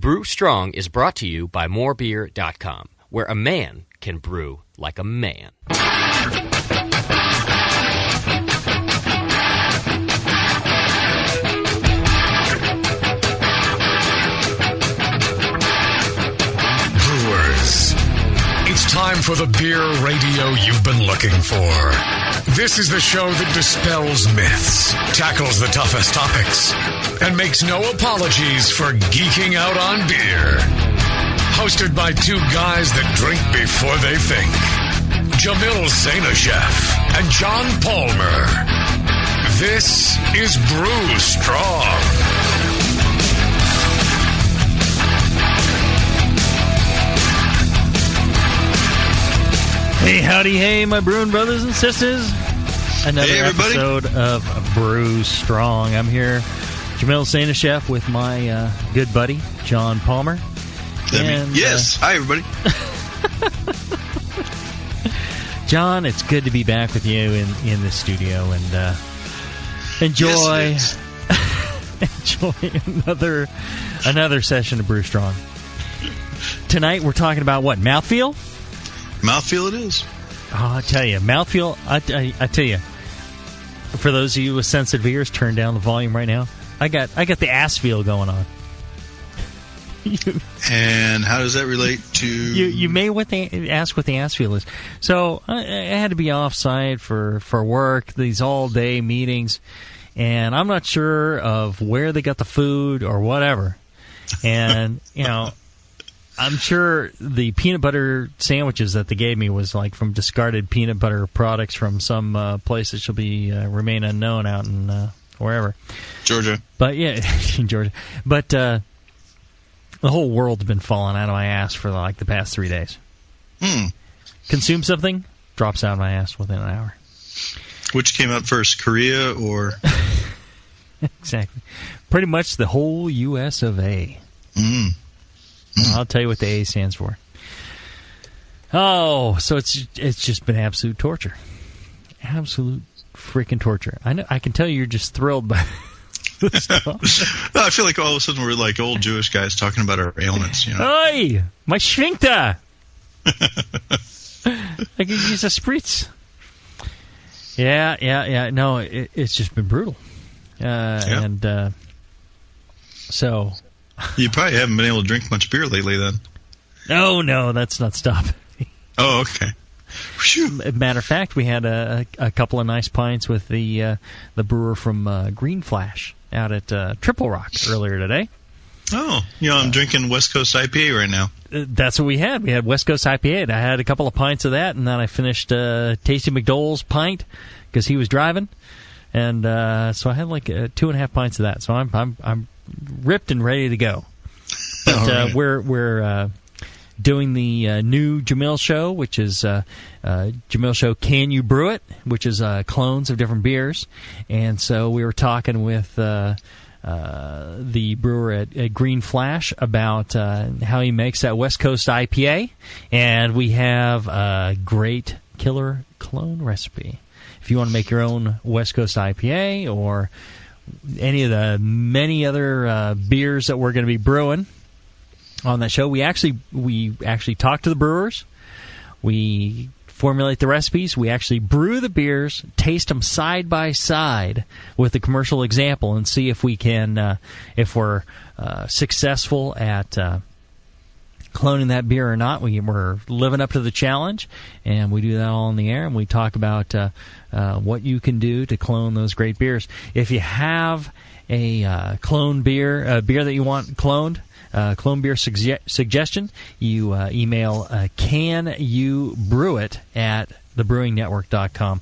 Brew Strong is brought to you by morebeer.com, where a man can brew like a man. Brewers, it's time for the beer radio you've been looking for. This is the show that dispels myths, tackles the toughest topics, and makes no apologies for geeking out on beer. Hosted by two guys that drink before they think. Jamil and John Palmer. This is Brew Strong. Hey, howdy, hey, my brewing brothers and sisters. Another episode of Brew Strong. I'm here, Jamil Sainashef, with my good buddy, John Palmer. Yes. Hi, everybody. John, it's good to be back with you in the studio and enjoy another session of Brew Strong. Tonight we're talking about what? Mouthfeel? Mouthfeel it is. Oh, I tell you, Mouthfeel, I tell you, for those of you with sensitive ears, turn down the volume right now. I got the ass feel going on. And how does that relate to... You may ask what the ass feel is. So I had to be off-site for work, these all-day meetings, and I'm not sure of where they got the food or whatever. And, I'm sure the peanut butter sandwiches that they gave me was like from discarded peanut butter products from some place that shall be remain unknown out in wherever. Georgia. But, yeah, in Georgia. But... the whole world's been falling out of my ass for like the past 3 days. Consume something, drops out of my ass within an hour. Which came out first, Korea or... Exactly. Pretty much the whole U.S. of A. I'll tell you what the A stands for. Oh, so it's just been absolute torture. Absolute freaking torture. I can tell you're just thrilled by this stuff. I feel like all of a sudden we're like old Jewish guys talking about our ailments, Oi! My Schwinkta! I could use a spritz. Yeah. No, it's just been brutal. And so... You probably haven't been able to drink much beer lately, then. No, that's not stopping me. Oh, okay. Whew. Matter of fact, we had a couple of nice pints with the brewer from Green Flash out at Triple Rock earlier today. Oh, I'm drinking West Coast IPA right now. That's what we had. We had West Coast IPA, and I had a couple of pints of that, and then I finished Tasty McDole's pint because he was driving, and so I had like 2.5 pints of that. So I'm ripped and ready to go. But right. We're doing the new Jamil show, which is Jamil show Can You Brew It, which is clones of different beers. And so we were talking with the brewer at Green Flash about how he makes that West Coast IPA, and we have a great killer clone recipe. If you want to make your own West Coast IPA or any of the many other beers that we're going to be brewing on that show, we actually talk to the brewers. We formulate the recipes. We actually brew the beers, taste them side by side with the commercial example, and see if we can, if we're successful at cloning that beer or not. We're living up to the challenge, and we do that all in the air, and we talk about what you can do to clone those great beers. If you have a clone beer, a beer that you want cloned, clone beer suggestion, you email canyoubrewit at thebrewingnetwork.com.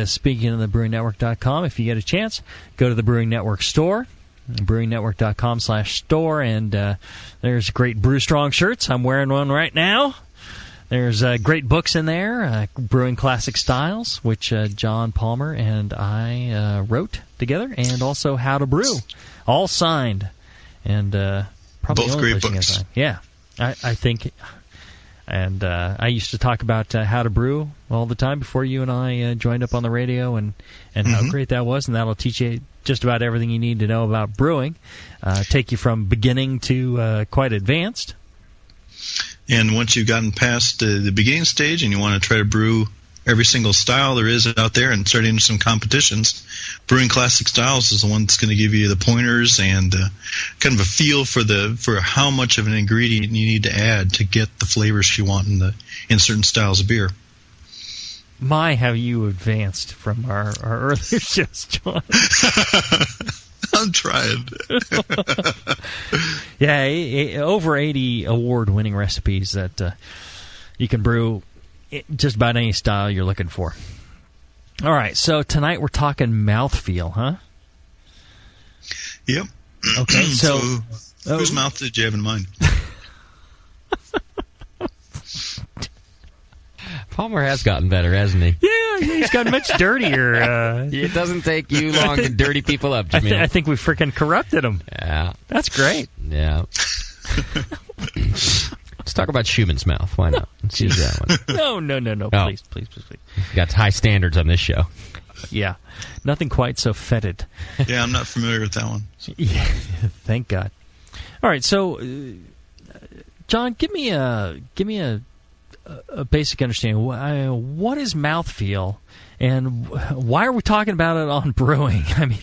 Speaking of thebrewingnetwork.com, if you get a chance, go to the Brewing Network store, brewingnetwork.com/store, and there's great Brew Strong shirts. I'm wearing one right now. There's great books in there, Brewing Classic Styles, which John Palmer and I wrote together, and also How to Brew, all signed. And probably both great books. Yeah, I think. And I used to talk about how to brew all the time before you and I joined up on the radio, and how great that was. And that'll teach you just about everything you need to know about brewing. Take you from beginning to quite advanced. And once you've gotten past the beginning stage and you want to try to brew every single style there is out there and start into some competitions, Brewing Classic Styles is the one that's going to give you the pointers and kind of a feel for how much of an ingredient you need to add to get the flavors you want in certain styles of beer. My, have you advanced from our earlier shows, John? I'm trying. Yeah, over 80 award-winning recipes that you can brew just about any style you're looking for. All right, so tonight we're talking mouthfeel, huh? Yep. Okay, so whose mouth did you have in mind? Palmer has gotten better, hasn't he? Yeah, he's gotten much dirtier. It doesn't take you long to dirty people up, Jamil. I think we freaking corrupted him. Yeah. That's great. Yeah. Let's talk about Schumann's mouth. Why not? Let's use that one. No. Oh. Please. Got high standards on this show. Yeah. Nothing quite so fetid. Yeah, I'm not familiar with that one. Yeah, thank God. All right, so, John, give me a basic understanding. What is mouthfeel, and why are we talking about it on brewing? I mean,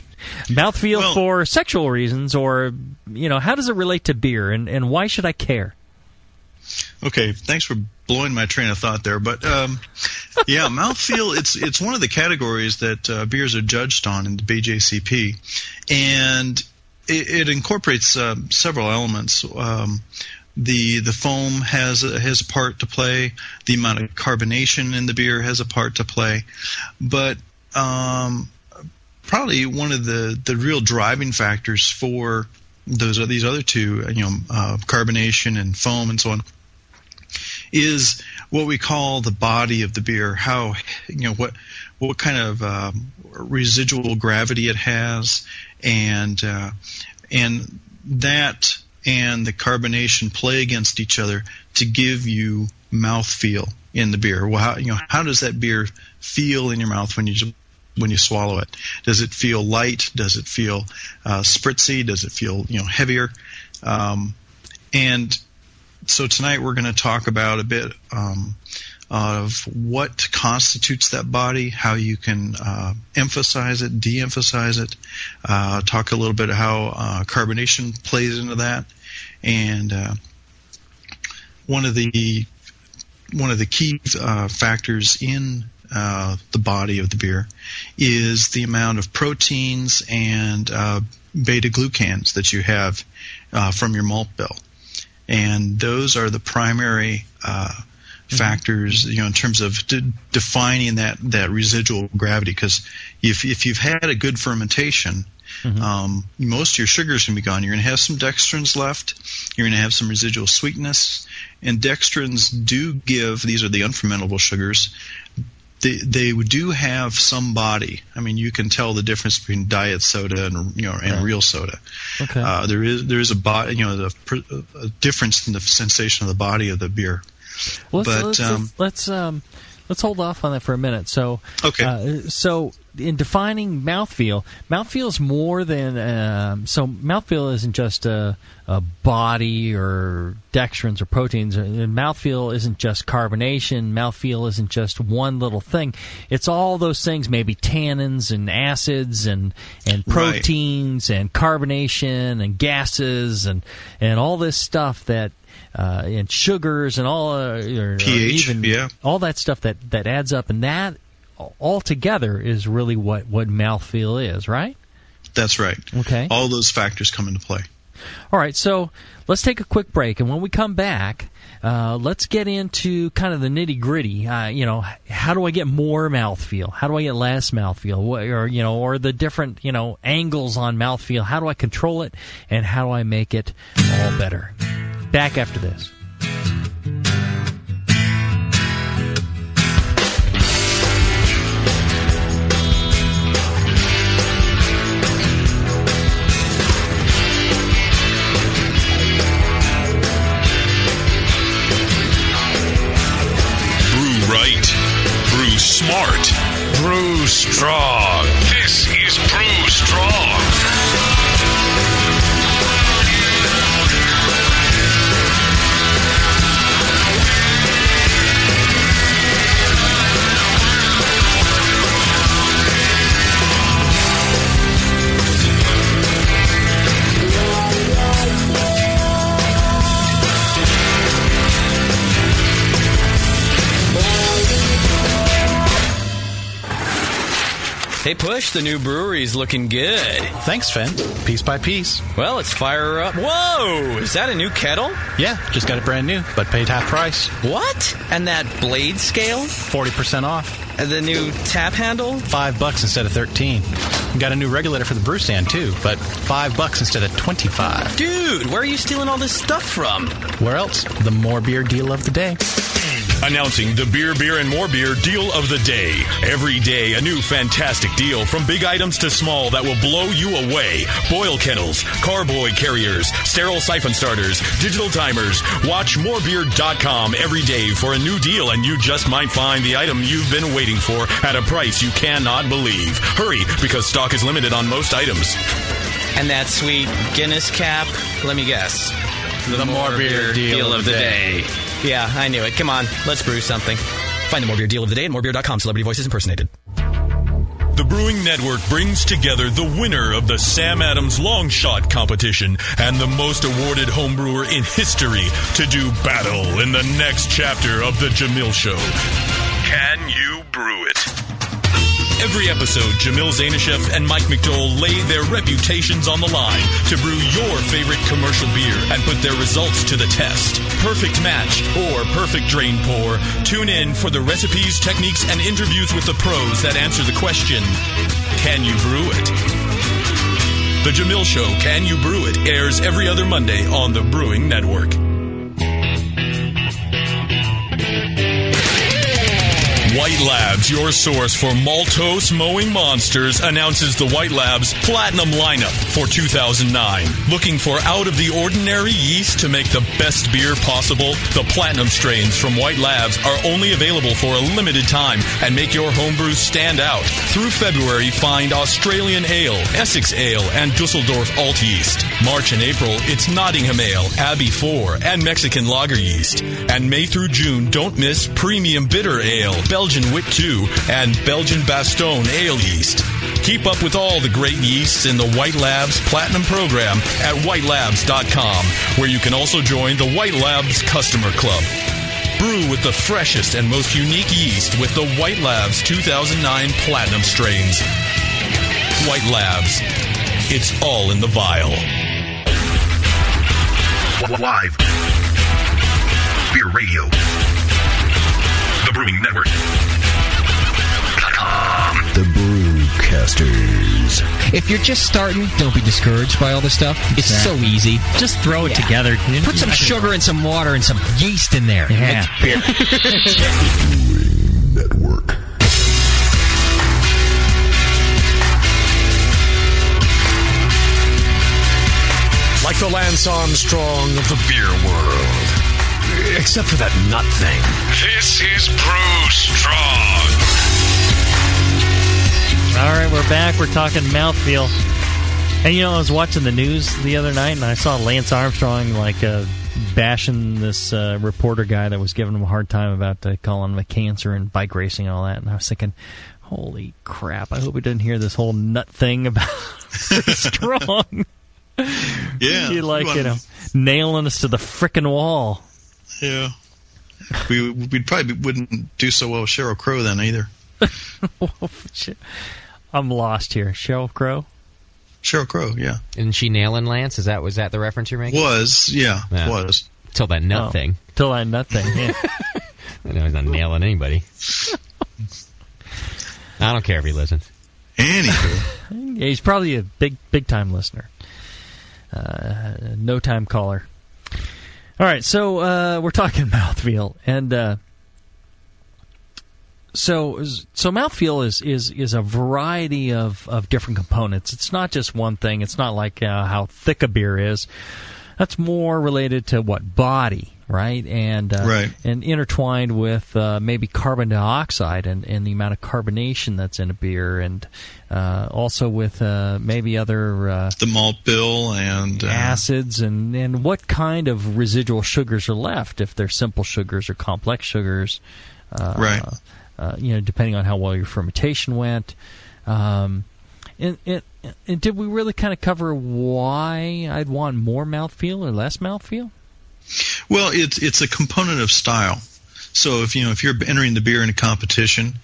mouthfeel for sexual reasons, or how does it relate to beer, and why should I care? Okay, thanks for blowing my train of thought there. But yeah, mouthfeel, it's one of the categories that beers are judged on in the BJCP, and it incorporates several elements. The foam has a part to play. The amount of carbonation in the beer has a part to play. But probably one of the real driving factors for these other two, carbonation and foam and so on, is what we call the body of the beer. How what kind of residual gravity it has, and that and the carbonation play against each other to give you mouthfeel in the beer. Well, how does that beer feel in your mouth when you swallow it? Does it feel light? Does it feel spritzy? Does it feel heavier? And so tonight we're going to talk about a bit of what constitutes that body, how you can emphasize it, de-emphasize it, talk a little bit how carbonation plays into that, and one of the key factors in the body of the beer is the amount of proteins and beta-glucans that you have from your malt bill. And those are the primary factors, in terms of defining that residual gravity. Because if you've had a good fermentation, most of your sugars can be gone. You're going to have some dextrins left. You're going to have some residual sweetness. And dextrins do give, these are the unfermentable sugars, they do have some body. I mean, you can tell the difference between diet soda and real soda. Okay. There is a body, a difference in the sensation of the body of the beer. Well, let's hold off on that for a minute. So, okay. So in defining mouthfeel is more than so mouthfeel isn't just a body or dextrins or proteins. Mouthfeel isn't just carbonation. Mouthfeel isn't just one little thing. It's all those things, maybe tannins and acids and proteins and carbonation and gases and all this stuff that and sugars and all pH, all that stuff that adds up, and that all together is really what mouthfeel is, right? That's right. Okay. All those factors come into play. All right, so let's take a quick break, and when we come back, let's get into kind of the nitty-gritty. How do I get more mouthfeel? How do I get less mouthfeel? Or the different, angles on mouthfeel. How do I control it, and how do I make it all better? Back after this. Brew smart. Brew strong. This is Brew Strong. Hey, Push, the new brewery's looking good. Thanks, Finn. Piece by piece. Well, let's fire her up. Whoa! Is that a new kettle? Yeah, just got it brand new, but paid half price. What? And that blade scale? 40% off. The new tap handle? $5 instead of $13. Got a new regulator for the brew stand, too, but $5 instead of $25. Dude, where are you stealing all this stuff from? Where else? The More Beer deal of the day. Announcing the Beer, and More Beer deal of the day. Every day, a new fantastic deal from big items to small that will blow you away. Boil kettles, carboy carriers, sterile siphon starters, digital timers. Watch morebeer.com every day for a new deal, and you just might find the item you've been waiting for at a price you cannot believe. Hurry, because stock is limited on most items. And that sweet Guinness cap? Let me guess. The More Beer deal of the day. Yeah, I knew it. Come on, let's brew something. Find the More Beer deal of the day at morebeer.com. Celebrity voices impersonated. The Brewing Network brings together the winner of the Sam Adams Long Shot competition and the most awarded homebrewer in history to do battle in the next chapter of the Jamil Show. Can you brew it? Every episode, Jamil Zainasheff and Mike McDowell lay their reputations on the line to brew your favorite commercial beer and put their results to the test. Perfect match or perfect drain pour. Tune in for the recipes, techniques, and interviews with the pros that answer the question, can you brew it? The Jamil Show, Can You Brew It? Airs every other Monday on the Brewing Network. White Labs, your source for maltose mowing monsters, announces the White Labs Platinum lineup for 2009. Looking for out-of-the-ordinary yeast to make the best beer possible? The Platinum strains from White Labs are only available for a limited time and make your homebrews stand out. Through February, find Australian Ale, Essex Ale, and Dusseldorf Alt yeast. March and April, it's Nottingham Ale, Abbey 4, and Mexican Lager yeast. And May through June, don't miss Premium Bitter Ale, Belgian Wit 2, and Belgian Bastogne Ale yeast. Keep up with all the great yeasts in the White Labs Platinum program at whitelabs.com, where you can also join the White Labs Customer Club. Brew with the freshest and most unique yeast with the White Labs 2009 Platinum strains. White Labs. It's all in the vial. Live. Beer Radio. The Brewing Network. The Brewcasters. If you're just starting, don't be discouraged by all this stuff. It's so easy. Just throw it together. Put some sugar and some water and some yeast in there. Yeah. Beer. Brewing Network. Like the Lance Armstrong of the beer world. Except for that nut thing. This is Brew Strong. All right, we're back. We're talking Mouthfeel. And, I was watching the news the other night, and I saw Lance Armstrong, bashing this reporter guy that was giving him a hard time about calling him a cancer and bike racing and all that. And I was thinking, holy crap, I hope we didn't hear this whole nut thing about Strong. Yeah. Nailing us to the frickin' wall. Yeah. We probably wouldn't do so well with Sheryl Crow then either. I'm lost here. Sheryl Crow? Sheryl Crow, yeah. Isn't she nailing Lance? Was that the reference you're making? Was. Till that nut thing. Till that nut thing, yeah. I know he's not nailing anybody. I don't care if he listens. Anywho. Yeah, he's probably a big time listener. No time caller. All right, so we're talking Mouthfeel, and so Mouthfeel is a variety of different components. It's not just one thing. It's not like how thick a beer is. That's more related to body, right? And and intertwined with maybe carbon dioxide and the amount of carbonation that's in a beer, and also with maybe other the malt bill and acids and what kind of residual sugars are left, if they're simple sugars or complex sugars, depending on how well your fermentation went. And did we really kind of cover why I'd want more mouthfeel or less mouthfeel? Well, it's a component of style. So if you're entering the beer in a competition,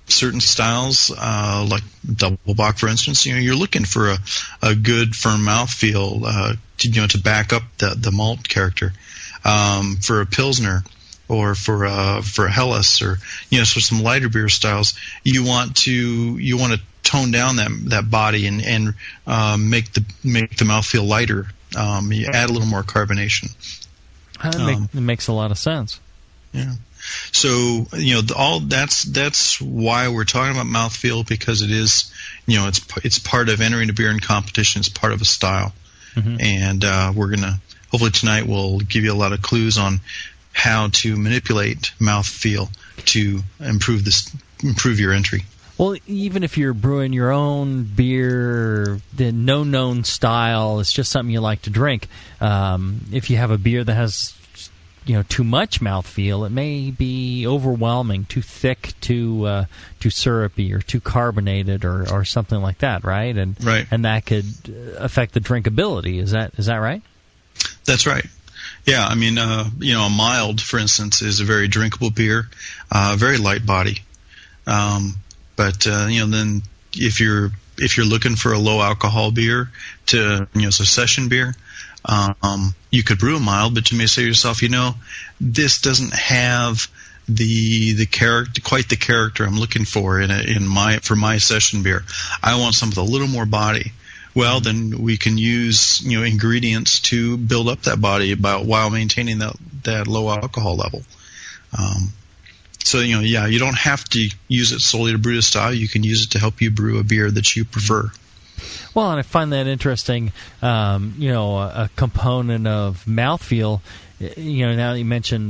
certain styles, like double bock, for instance, you're looking for a good firm mouthfeel, to back up the malt character. For a Pilsner or for a Helles, or so some lighter beer styles, you want to tone down that body and make the mouthfeel lighter. You add a little more carbonation. It makes a lot of sense. Yeah. So all that's why we're talking about mouthfeel, because it is it's part of entering a beer in competition. It's part of a style, and we're gonna hopefully tonight we'll give you a lot of clues on how to manipulate mouthfeel to improve your entry. Well, even if you're brewing your own beer, the no known style, it's just something you like to drink. If you have a beer that has too much mouthfeel, it may be overwhelming, too thick, too syrupy, or too carbonated, or something like that, right? And that could affect the drinkability. Is that right? That's right. Yeah, I mean, a mild, for instance, is a very drinkable beer, very light body. But then if you're looking for a low alcohol beer so session beer, you could brew a mild, but you may say to yourself, this doesn't have the character, quite the character I'm looking for for my session beer. I want something with a little more body. Well, then we can use ingredients to build up that body while maintaining that low alcohol level. So you don't have to use it solely to brew a style. You can use it to help you brew a beer that you prefer. Well, and I find that interesting. A component of mouthfeel. Now that you mentioned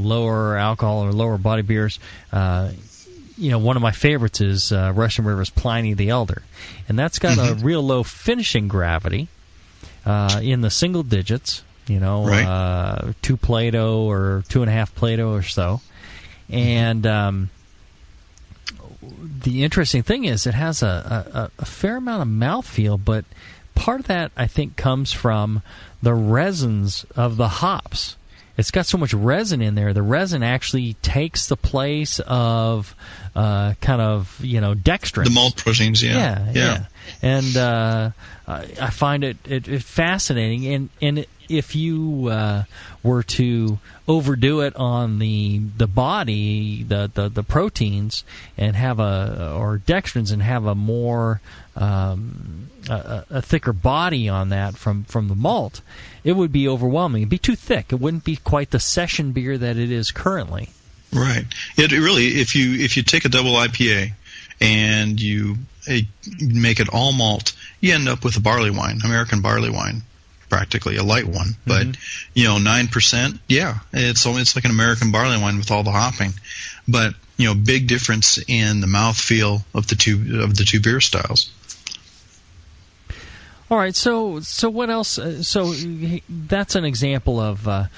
lower alcohol or lower body beers. One of my favorites is Russian River's Pliny the Elder, and that's got a real low finishing gravity in the single digits. 2 Plato or 2.5 Plato or so. And the interesting thing is it has a fair amount of mouthfeel, but part of that, I think, comes from the resins of the hops. It's got so much resin in there. The resin actually takes the place of dextrins. The malt proteins, yeah. And I find it fascinating. And if you were to overdo it on the body, the proteins, and have or dextrins, and have a more a thicker body on that from the malt, it would be overwhelming. It'd be too thick. It wouldn't be quite the session beer that it is currently. Right. It really, if you take a double IPA and you make it all malt, you end up with a barley wine, American barley wine, practically a light one. But 9%, it's like an American barley wine with all the hopping. But big difference in the mouthfeel of the two beer styles. All right, so what else? So that's an example of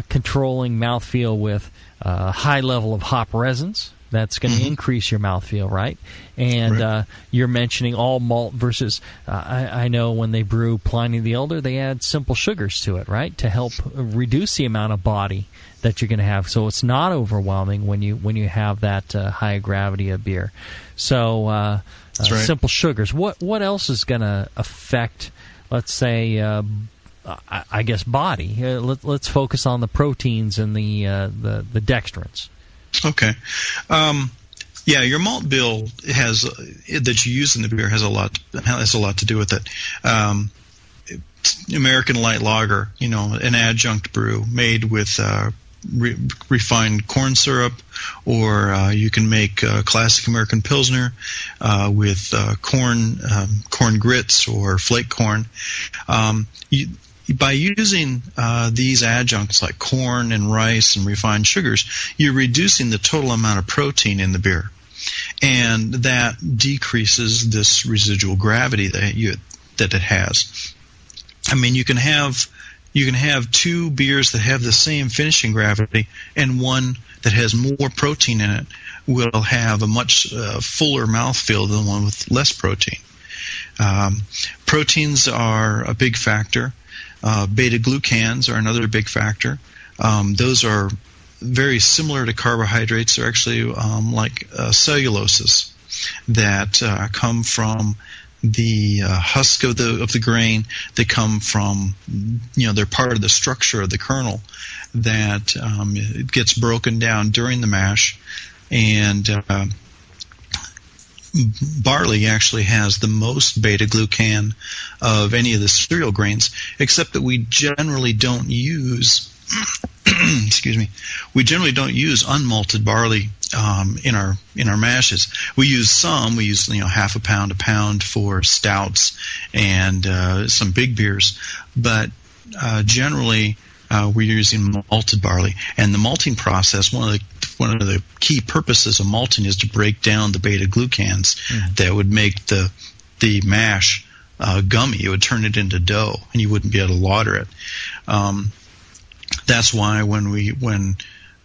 controlling mouthfeel with a high level of hop resins. That's going to increase your mouthfeel, right? And you're mentioning all malt versus, I know when they brew Pliny the Elder, they add simple sugars to it, right, to help reduce the amount of body that you're going to have. So it's not overwhelming when you have that high gravity of beer. So simple sugars. What else is going to affect, let's say, I guess, body? Let's focus on the proteins and the dextrins. Okay. Your malt bill that you use in the beer has a lot to do with it. American light lager, an adjunct brew made with refined corn syrup, or you can make classic American Pilsner with corn grits or flake corn. By using these adjuncts like corn and rice and refined sugars, you're reducing the total amount of protein in the beer, and that decreases this residual gravity that it has. I mean, you can have two beers that have the same finishing gravity, and one that has more protein in it will have a much fuller mouthfeel than one with less protein. Proteins are a big factor. Beta-glucans are another big factor. Those are very similar to carbohydrates. They're actually like celluloses that come from the husk of the grain. They come from, they're part of the structure of the kernel that it gets broken down during the mash. And barley actually has the most beta-glucan of any of the cereal grains, except that we generally don't use excuse me, we generally don't use unmalted barley in our mashes. We use some. We use half a pound for stouts and some big beers, but generally we're using malted barley. And the malting process, one of the key purposes of malting is to break down the beta glucans that would make the mash gummy. It would turn it into dough, and you wouldn't be able to lauter it. That's why when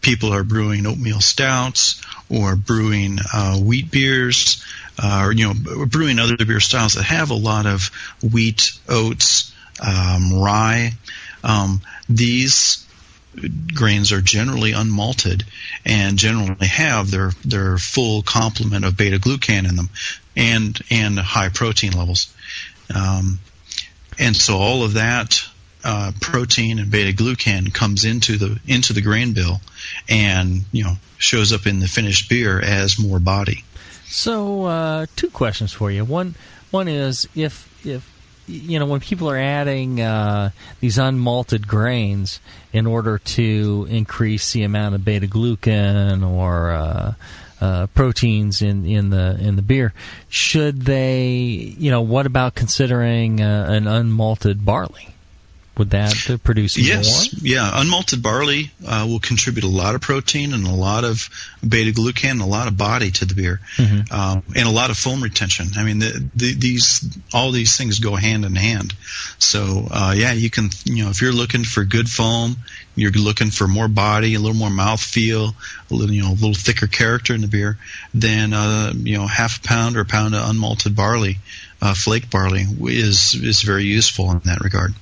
people are brewing oatmeal stouts or brewing wheat beers, or brewing other beer styles that have a lot of wheat, oats, rye, these grains are generally unmalted and generally have their full complement of beta glucan in them and high protein levels. And so all of that protein and beta glucan comes into the grain bill and shows up in the finished beer as more body. So two questions for you. One is if when people are adding these unmalted grains in order to increase the amount of beta glucan or proteins in the beer, should they? What about considering an unmalted barley? Would that produce more? Yes. Yeah. Unmalted barley will contribute a lot of protein and a lot of beta-glucan and a lot of body to the beer, and a lot of foam retention. I mean, all these things go hand in hand. So, you can, if you're looking for good foam, you're looking for more body, a little more mouthfeel, a little thicker character in the beer, then, half a pound or a pound of unmalted barley, flake barley is very useful in that regard.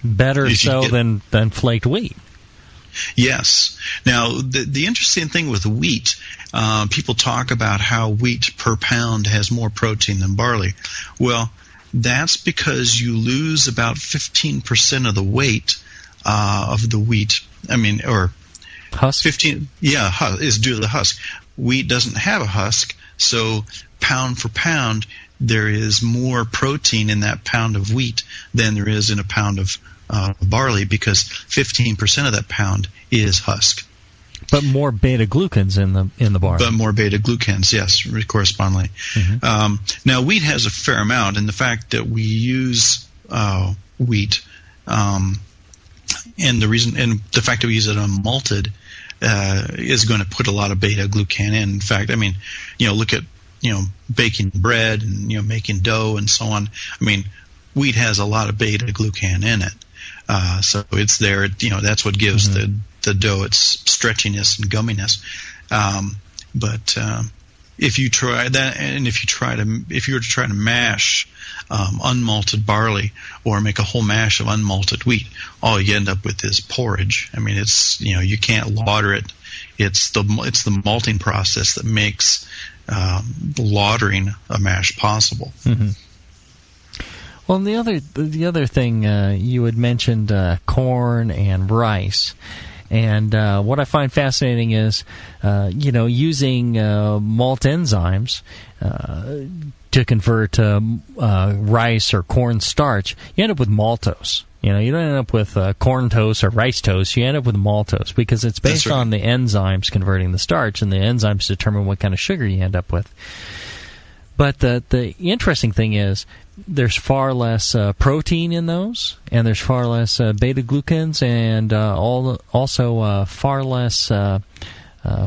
Better so than flaked wheat. Yes. Now, the interesting thing with wheat, people talk about how wheat per pound has more protein than barley. Well, that's because you lose about 15% of the weight of the wheat. I mean, or husk. 15. Yeah, is due to the husk. Wheat doesn't have a husk, so pound for pound, there is more protein in that pound of wheat than there is in a pound of barley, because 15% of that pound is husk. But more beta-glucans in the barley. But more beta-glucans, yes, correspondingly. Now, wheat has a fair amount, and the fact that we use wheat, and the fact that we use it unmalted, is going to put a lot of beta-glucan in. In fact, I mean, look at baking bread and making dough and so on. I mean, wheat has a lot of beta glucan in it, so it's there. That's what gives the dough its stretchiness and gumminess. But if you try that, and if you were to try to mash unmalted barley or make a whole mash of unmalted wheat, all you end up with is porridge. I mean, it's you can't lauter it. It's the malting process that makes lautering a mash possible. Well, the other thing you had mentioned corn and rice, and what I find fascinating is using malt enzymes to convert rice or corn starch. You end up with maltose. You don't end up with corn toast or rice toast. You end up with maltose because it's based on the enzymes converting the starch, and the enzymes determine what kind of sugar you end up with. But the interesting thing is there's far less protein in those, and there's far less beta-glucans, and also far less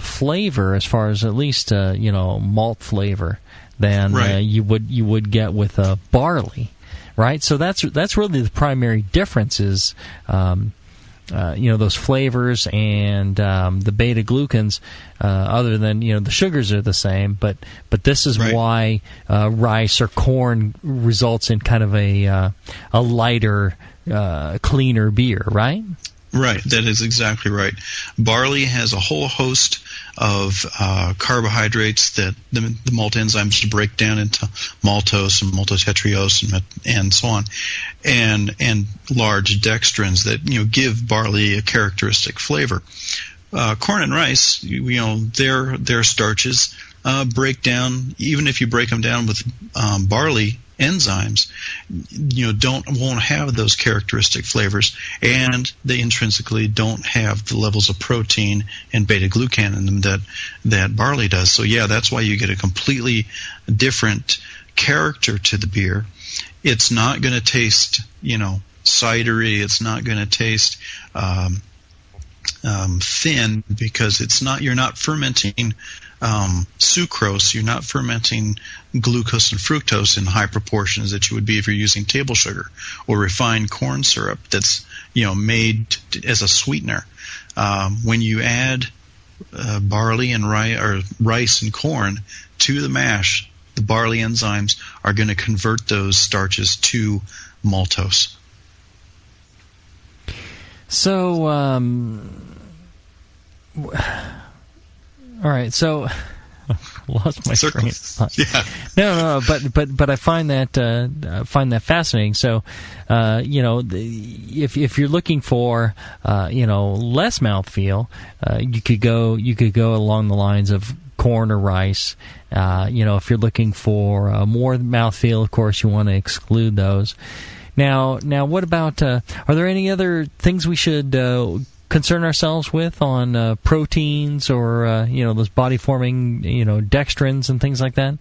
flavor, as far as at least malt flavor, than you would get with barley. Right, so that's really the primary difference is, those flavors and the beta glucans. Other than the sugars are the same, but this is why rice or corn results in kind of a lighter, cleaner beer, right? Right, that is exactly right. Barley has a whole host of carbohydrates that the malt enzymes break down into maltose and maltotetriose and so on, and large dextrins that give barley a characteristic flavor. Corn and rice, their starches break down. Even if you break them down with barley enzymes, won't have those characteristic flavors, and they intrinsically don't have the levels of protein and beta glucan in them that barley does. So yeah, that's why you get a completely different character to the beer. It's not going to taste, cidery. It's not going to taste thin, because you're not fermenting sucrose. You're not fermenting glucose and fructose in high proportions that you would be if you're using table sugar or refined corn syrup that's made as a sweetener. When you add barley and rice and corn to the mash, the barley enzymes are going to convert those starches to maltose. So, all right. So, lost my train of thought. Yeah. No. But I find that fascinating. So, if you're looking for, less mouthfeel, you could go along the lines of corn or rice. If you're looking for more mouthfeel, of course, you want to exclude those. Now, what about? Are there any other things we should concern ourselves with on proteins or those body-forming dextrins and things like that?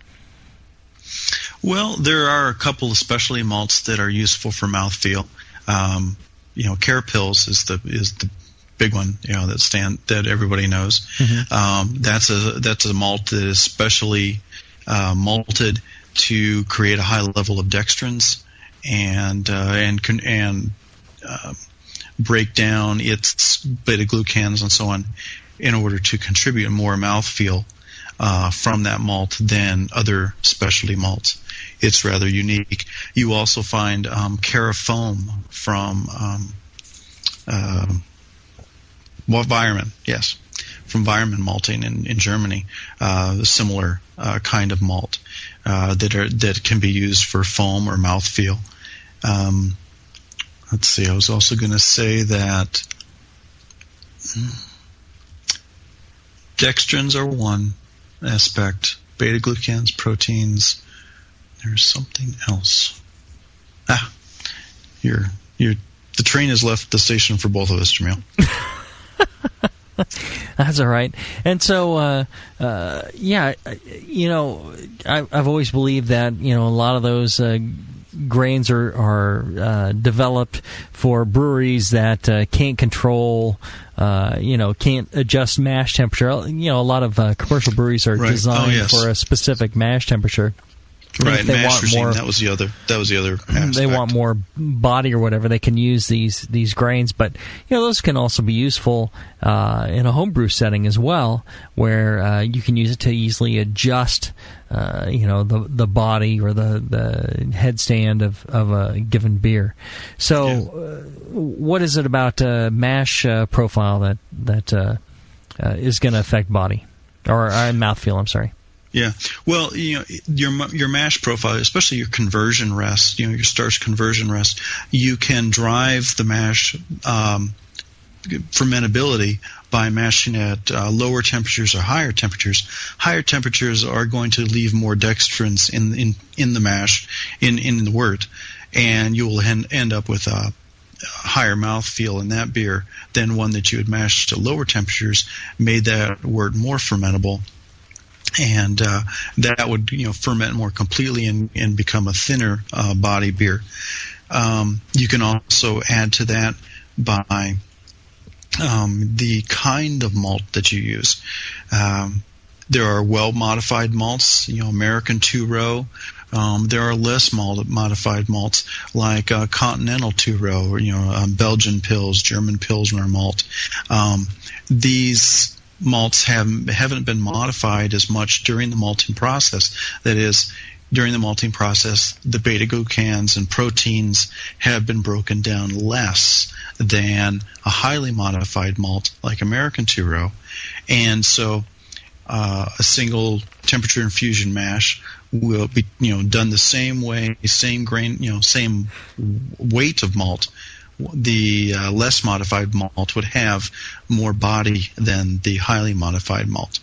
Well, there are a couple of specialty malts that are useful for mouthfeel. Carapils is the big one, that everybody knows. Mm-hmm. That's a malt that is specially malted to create a high level of dextrins and break down its beta glucans and so on in order to contribute more mouthfeel from that malt than other specialty malts. It's rather unique. You also find Carafoam from Weirmann, yes, from Weirmann malting in Germany, a similar kind of malt that can be used for foam or mouthfeel. Let's see, I was also going to say that dextrins are one aspect, beta-glucans, proteins. There's something else. The train has left the station for both of us, Jamil. That's all right. And so, I've always believed that, a lot of those grains are developed for breweries that can't control, can't adjust mash temperature. A lot of commercial breweries are designed for a specific mash temperature. Right, mash regime. That was the other aspect. They want more body or whatever. They can use these grains, but those can also be useful in a homebrew setting as well, where you can use it to easily adjust, the body or the headstand of a given beer. So, what is it about mash profile that is going to affect body or mouthfeel? I'm sorry. Yeah, well, your mash profile, especially your conversion rest, your starch conversion rest, you can drive the mash fermentability by mashing at lower temperatures or higher temperatures. Higher temperatures are going to leave more dextrins in the mash, in the wort, and you will end up with a higher mouthfeel in that beer than one that you had mashed at lower temperatures, made that wort more fermentable. And that would ferment more completely and become a thinner body beer. You can also add to that by the kind of malt that you use. There are well-modified malts, American two-row. There are less modified malts like Continental two-row or Belgian Pils, German Pilsner malt. These malts haven't been modified as much during the malting process. That is, during the malting process, the beta-glucans and proteins have been broken down less than a highly modified malt like American two-row. And so a single temperature infusion mash will be, done the same way, same grain, same weight of malt. The less modified malt would have more body than the highly modified malt.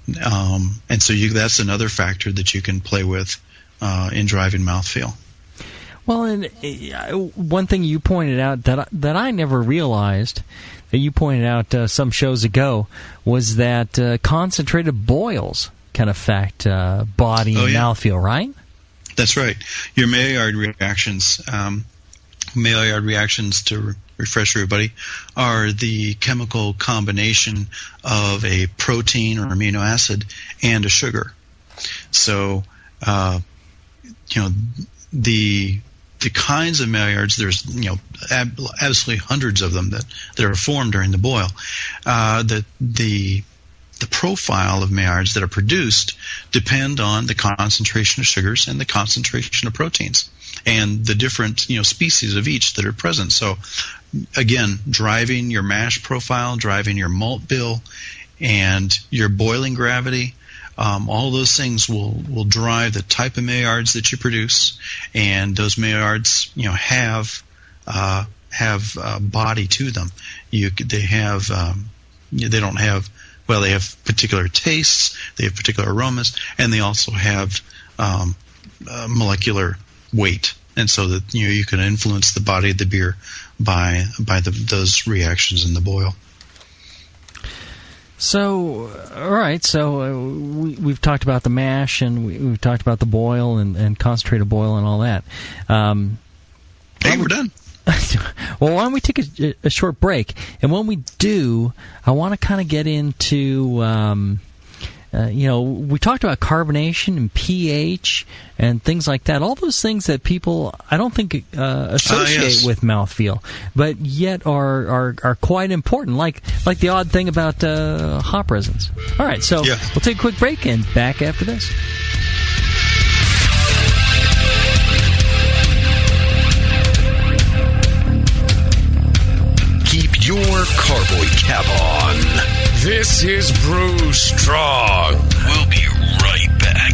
And so that's another factor that you can play with in driving mouthfeel. Well, and one thing you pointed out that I never realized, that you pointed out some shows ago, was that concentrated boils can affect body and mouthfeel, right? That's right. Your Maillard reactions, to refresh everybody, are the chemical combination of a protein or amino acid and a sugar. So, the kinds of Maillards, there's absolutely hundreds of them that are formed during the boil. The profile of Maillards that are produced depend on the concentration of sugars and the concentration of proteins, and the different species of each that are present. So, again, driving your mash profile, driving your malt bill, and your boiling gravity, all those things will drive the type of Maillards that you produce, and those Maillards have body to them. They have particular tastes, they have particular aromas, and they also have molecular weight, and so that you can influence the body of the beer by those reactions in the boil. So, all right. So we've talked about the mash, and we've talked about the boil and concentrated boil and all that. Hey, we're done. Well, why don't we take a short break? And when we do, I want to kind of get into, we talked about carbonation and pH and things like that. All those things that people, I don't think, associate with mouthfeel, but yet are quite important, like the odd thing about hop resins. All right, so we'll take a quick break and back after this. Keep your carboy cap on. This is Brew Strong. We'll be right back.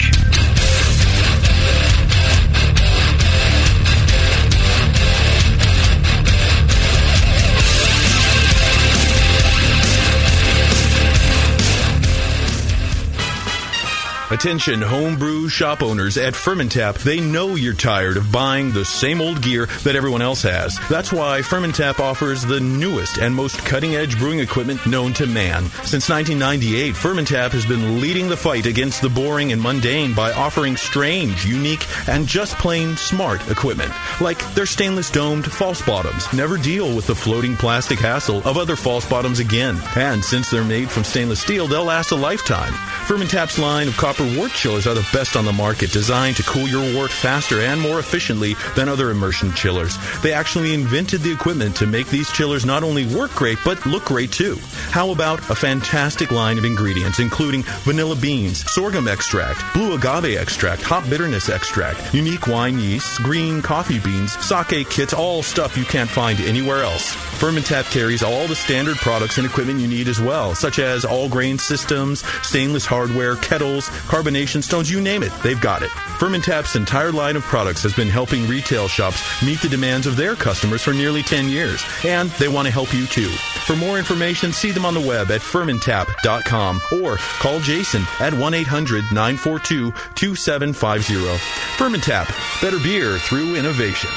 Attention homebrew shop owners at Fermentap. They know you're tired of buying the same old gear that everyone else has. That's why Fermentap offers the newest and most cutting-edge brewing equipment known to man. Since 1998, Fermentap has been leading the fight against the boring and mundane by offering strange, unique, and just plain smart equipment. Like their stainless domed false bottoms. Never deal with the floating plastic hassle of other false bottoms again. And since they're made from stainless steel, they'll last a lifetime. Fermentap's line of copper wort chillers are the best on the market, designed to cool your wort faster and more efficiently than other immersion chillers. They actually invented the equipment to make these chillers not only work great, but look great too. How about a fantastic line of ingredients, including vanilla beans, sorghum extract, blue agave extract, hop bitterness extract, unique wine yeasts, green coffee beans, sake kits, all stuff you can't find anywhere else. Fermentap carries all the standard products and equipment you need as well, such as all grain systems, stainless hardware, kettles, carbonation stones, you name it, they've got it. Fermentap's entire line of products has been helping retail shops meet the demands of their customers for nearly 10 years, and they want to help you too. For more information, see them on the web at fermentap.com or call Jason at 1-800-942-2750. Fermentap, better beer through innovation.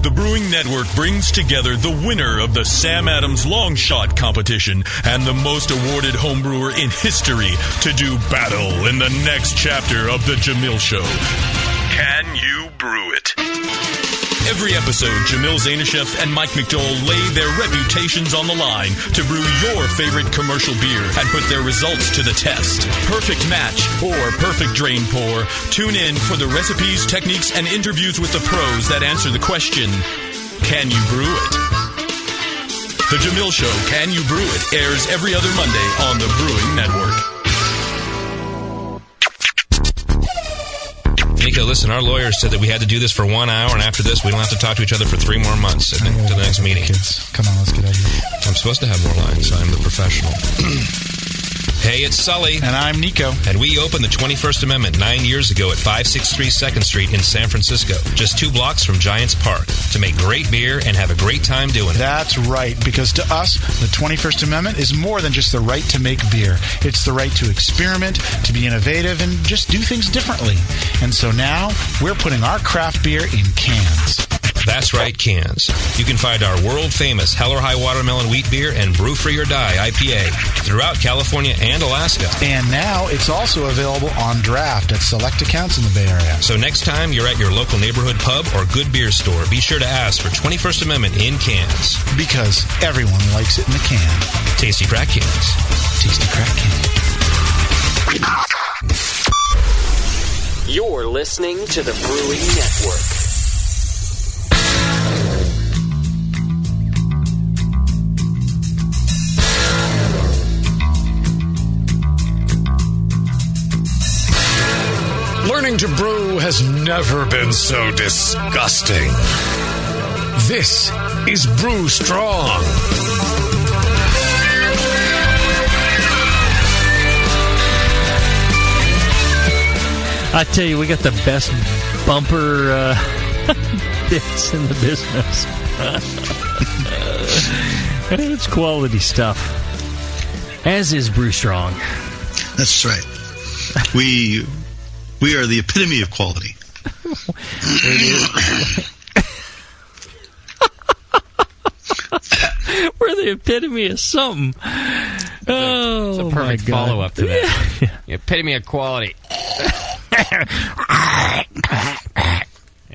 The Brewing Network brings together the winner of the Sam Adams Long Shot competition and the most awarded homebrewer in history to do battle in the next chapter of The Jamil Show. Can you brew it? Every episode, Jamil Zainasheff and Mike McDowell lay their reputations on the line to brew your favorite commercial beer and put their results to the test. Perfect match or perfect drain pour. Tune in for the recipes, techniques, and interviews with the pros that answer the question, can you brew it? The Jamil Show, Can You Brew It, airs every other Monday on the Brewing Network. Nico, listen, our lawyers said that we had to do this for 1 hour, and after this, we don't have to talk to each other for 3 more months to the next meeting. Kids. Come on, let's get out of here. I'm supposed to have more lines. I'm the professional. Hey, it's Sully. And I'm Nico. And we opened the 21st Amendment 9 years ago at 563 2nd Street in San Francisco, just 2 blocks from Giants Park, to make great beer and have a great time doing it. That's right, because to us, the 21st Amendment is more than just the right to make beer. It's the right to experiment, to be innovative, and just do things differently. And so now, we're putting our craft beer in cans. That's right, cans. You can find our world-famous Hell or High Watermelon Wheat Beer and Brew Free or Die IPA throughout California and Alaska. And now it's also available on draft at select accounts in the Bay Area. So next time you're at your local neighborhood pub or good beer store, be sure to ask for 21st Amendment in cans. Because everyone likes it in the can. Tasty crack cans. Tasty crack cans. You're listening to the Brewing Network. Learning to brew has never been so disgusting. This is Brew Strong. I tell you, we got the best bumper bits in the business. It's quality stuff. As is Brew Strong. That's right. We are the epitome of quality. We're the epitome of something. Oh, it's a perfect follow-up to that. The epitome of quality.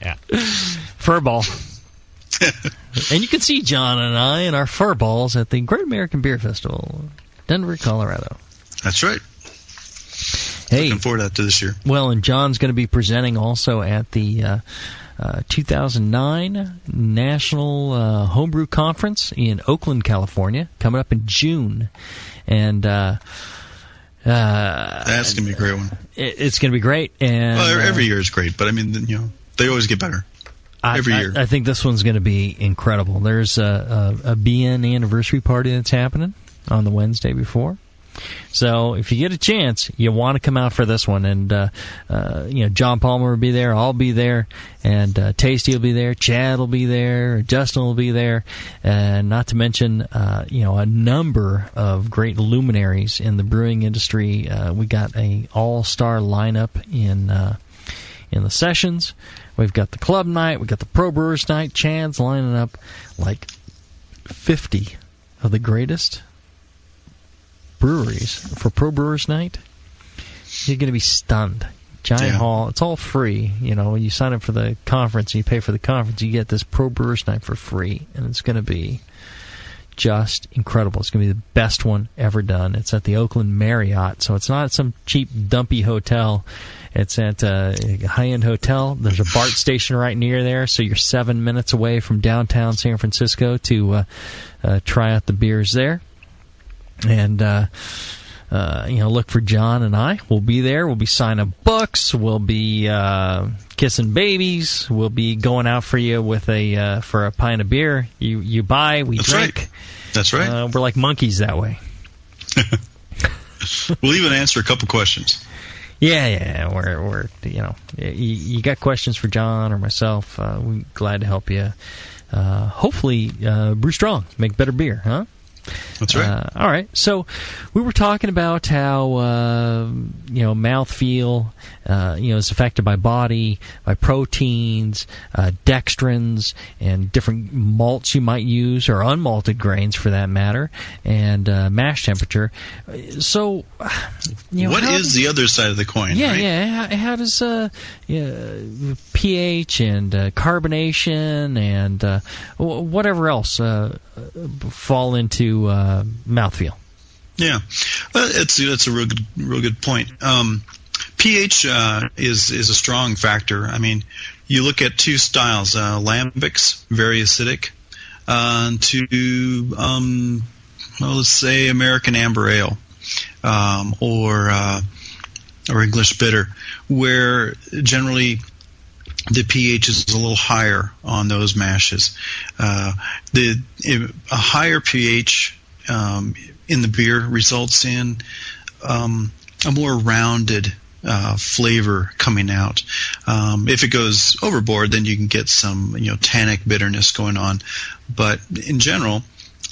Yeah. Furball. And you can see John and I in our furballs at the Great American Beer Festival, Denver, Colorado. That's right. Hey, looking forward to this year. Well, and John's going to be presenting also at the 2009 National Homebrew Conference in Oakland, California, coming up in June. And that's going to be a great one. It's going to be great. And well, every year is great, but I mean, you know, they always get better. Every year. I think this one's going to be incredible. There's a BN anniversary party that's happening on the Wednesday before. So if you get a chance, you want to come out for this one. And, John Palmer will be there, I'll be there, and Tasty will be there, Chad will be there, Justin will be there, and not to mention, a number of great luminaries in the brewing industry. We got a all-star lineup in the sessions. We've got the club night, we've got the Pro Brewers night. Chad's lining up like 50 of the greatest breweries for Pro Brewers Night. You're going to be stunned. Giant Hall. It's all free. You know, when you sign up for the conference and you pay for the conference, you get this Pro Brewers Night for free, and it's going to be just incredible. It's going to be the best one ever done. It's at the Oakland Marriott, so it's not some cheap, dumpy hotel. It's at a high-end hotel. There's a BART station right near there, so you're 7 minutes away from downtown San Francisco to try out the beers there. And, look for John and I. We'll be there. We'll be signing books. We'll be kissing babies. We'll be going out for you with for a pint of beer. You buy, we drink. Right. That's right. We're like monkeys that way. We'll even answer a couple questions. Yeah. We're you got questions for John or myself? We're glad to help you. Hopefully, brew strong, make better beer, huh? That's right. All right. So we were talking about how mouthfeel is affected by body, by proteins, dextrins, and different malts you might use, or unmalted grains for that matter, and mash temperature. So, what is the other side of the coin? Yeah, right? yeah. How does pH and carbonation and whatever else fall into mouthfeel? Yeah, that's a real good point. pH is a strong factor. I mean, you look at two styles, lambics, very acidic, to let's say American Amber Ale, or English Bitter, where generally the pH is a little higher on those mashes. A higher pH in the beer results in a more rounded flavor coming out. If it goes overboard, then you can get some tannic bitterness going on. But in general,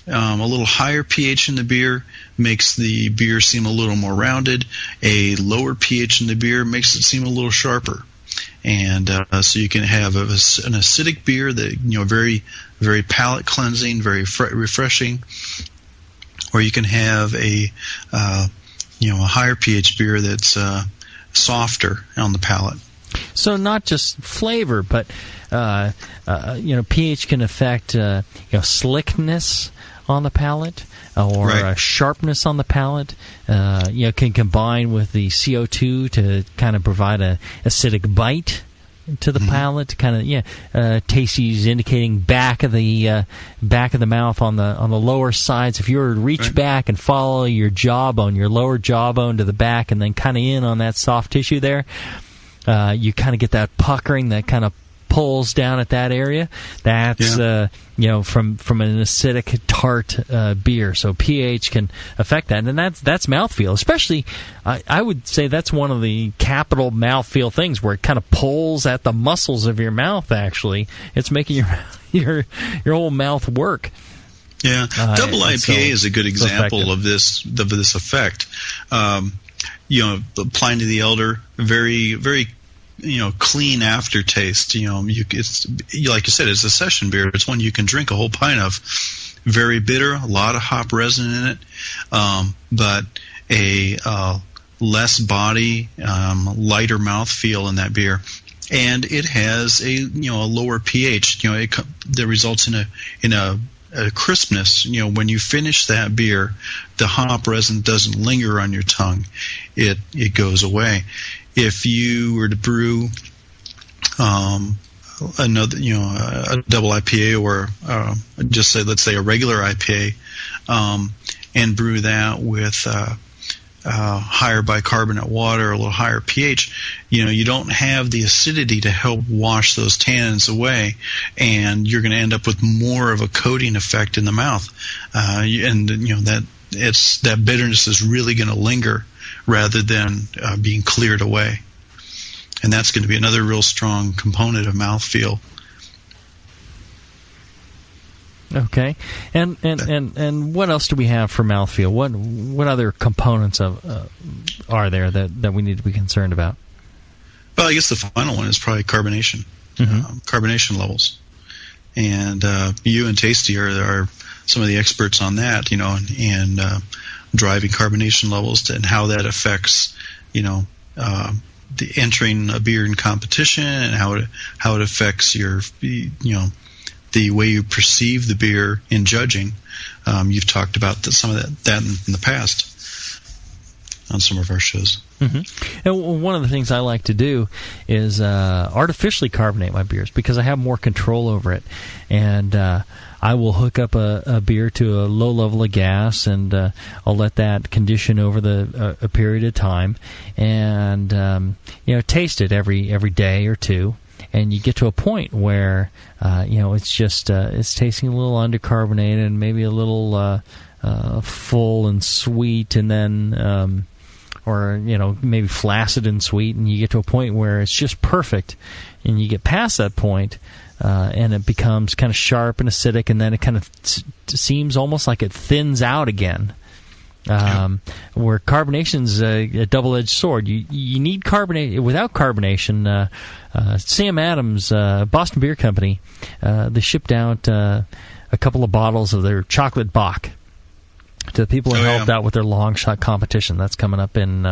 a little higher pH in the beer makes the beer seem a little more rounded. A lower pH in the beer makes it seem a little sharper. And so you can have an acidic beer that very, very palate cleansing, very refreshing, or you can have a higher pH beer that's softer on the palate. So not just flavor, but pH can affect slickness on the palate, or right. Sharpness on the palate. Can combine with the CO2 to kind of provide a acidic bite to the palate. Kind of tasty, indicating back of the mouth on the lower sides. If you were to reach back and follow your jawbone, your lower jawbone to the back, and then kind of in on that soft tissue there, you kind of get that puckering that kind of pulls down at that area. That's from an acidic tart beer. So pH can affect that, and that's mouthfeel. Especially, I would say that's one of the capital mouthfeel things where it kind of pulls at the muscles of your mouth. Actually, it's making your whole mouth work. Yeah, double IPA is a good example of this effect. Applying to the elder, very, very clean aftertaste. It's like you said, it's a session beer. It's one you can drink a whole pint of. Very bitter, a lot of hop resin in it, but a less body, lighter mouthfeel in that beer, and it has a lower pH. That results in a crispness. When you finish that beer, the hop resin doesn't linger on your tongue; it goes away. If you were to brew another, a double IPA, or let's say a regular IPA, and brew that with higher bicarbonate water, a little higher pH, you don't have the acidity to help wash those tannins away, and you're going to end up with more of a coating effect in the mouth, that bitterness is really going to linger rather than being cleared away. And that's going to be another real strong component of mouthfeel. Okay, and what else do we have for mouthfeel? What other components are there that we need to be concerned about? Well, I guess the final one is probably carbonation, carbonation levels. And you and Tasty are some of the experts on that, and driving carbonation levels and how that affects, the entering a beer in competition, and how it affects your, the way you perceive the beer in judging. You've talked about some of that in the past on some of our shows. Mm-hmm. And one of the things I like to do is artificially carbonate my beers, because I have more control over it. And I will hook up a beer to a low level of gas, and I'll let that condition over a period of time, and taste it every day or two. And you get to a point where it's just it's tasting a little undercarbonated, and maybe a little full and sweet, and then or maybe flaccid and sweet, and you get to a point where it's just perfect. And you get past that point, and it becomes kind of sharp and acidic, and then it kind of seems almost like it thins out again. Where carbonation's a double-edged sword. You need carbonate. Without carbonation, Sam Adams, Boston Beer Company, they shipped out a couple of bottles of their chocolate Bock to the people who helped out with their long shot competition. That's coming up in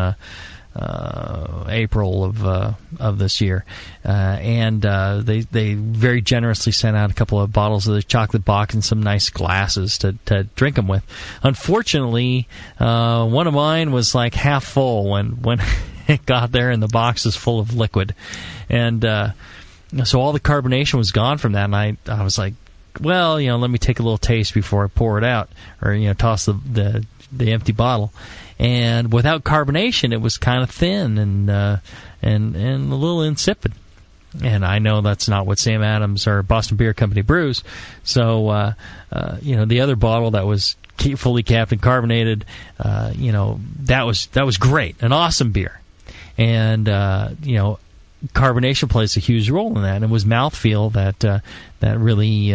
April of this year, and they very generously sent out a couple of bottles of the chocolate Bock and some nice glasses to drink them with. Unfortunately, one of mine was like half full when it got there, and the box is full of liquid, and so all the carbonation was gone from that. And I was like, well, let me take a little taste before I pour it out, or toss the empty bottle. And without carbonation, it was kind of thin and a little insipid. And I know that's not what Sam Adams or Boston Beer Company brews. So, the other bottle that was fully capped and carbonated, that was great, an awesome beer. And, carbonation plays a huge role in that. And it was Mouthfeel that really,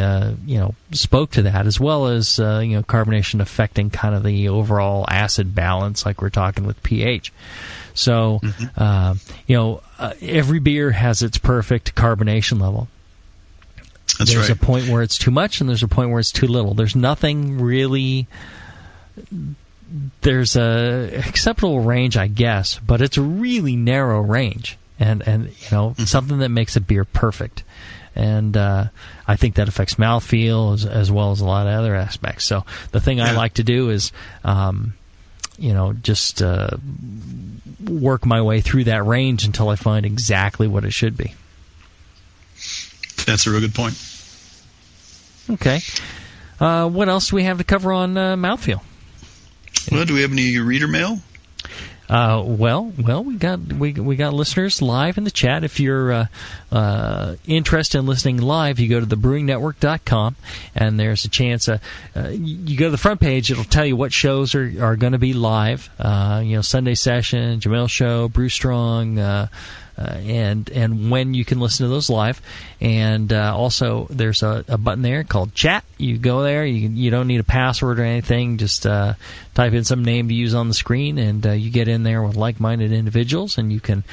spoke to that, as well as, carbonation affecting kind of the overall acid balance, like we're talking with pH. So, every beer has its perfect carbonation level. There's a point where it's too much, and there's a point where it's too little. There's nothing really. There's a acceptable range, I guess, but it's a really narrow range, and something that makes a beer perfect. And I think that affects mouthfeel as well as a lot of other aspects. So the thing I like to do is, just work my way through that range until I find exactly what it should be. That's a real good point. Okay. What else do we have to cover on Mouthfeel? Well, do we have any reader mail? Well, we got listeners live in the chat. If you're interested in listening live, you go to thebrewingnetwork.com, and there's a chance. You go to the front page; it'll tell you what shows are going to be live. Sunday Session, Jamil Show, Brew Strong, and when you can listen to those live. And also, there's a button there called Chat. You go there. You don't need a password or anything. Just type in some name to use on the screen, and you get in there with like-minded individuals, and you can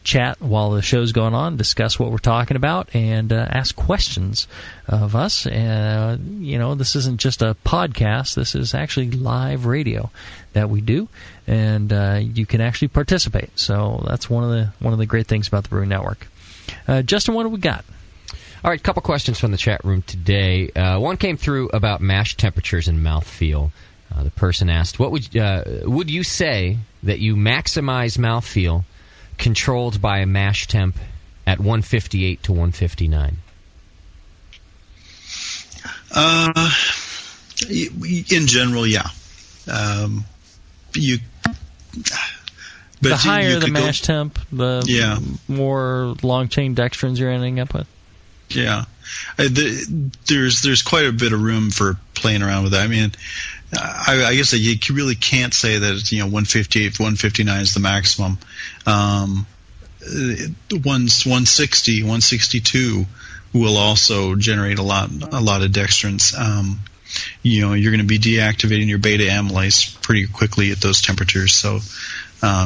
chat while the show's going on, discuss what we're talking about, and ask questions of us. This isn't just a podcast. This is actually live radio that we do, and you can actually participate. So that's one of the great things about the Brewing Network. Justin, what do we got? All right, a couple questions from the chat room today. One came through about mash temperatures and mouthfeel. The person asked, "What would you say that you maximize mouthfeel controlled by a mash temp at 158 to 159?" In general, yeah. The higher the mash temp, the more long chain dextrins you're ending up with. Yeah, there's quite a bit of room for playing around with that. I mean, I guess that you really can't say that 158, 159 is the maximum. 160, 162 will also generate a lot of dextrins. You're going to be deactivating your beta amylase pretty quickly at those temperatures, so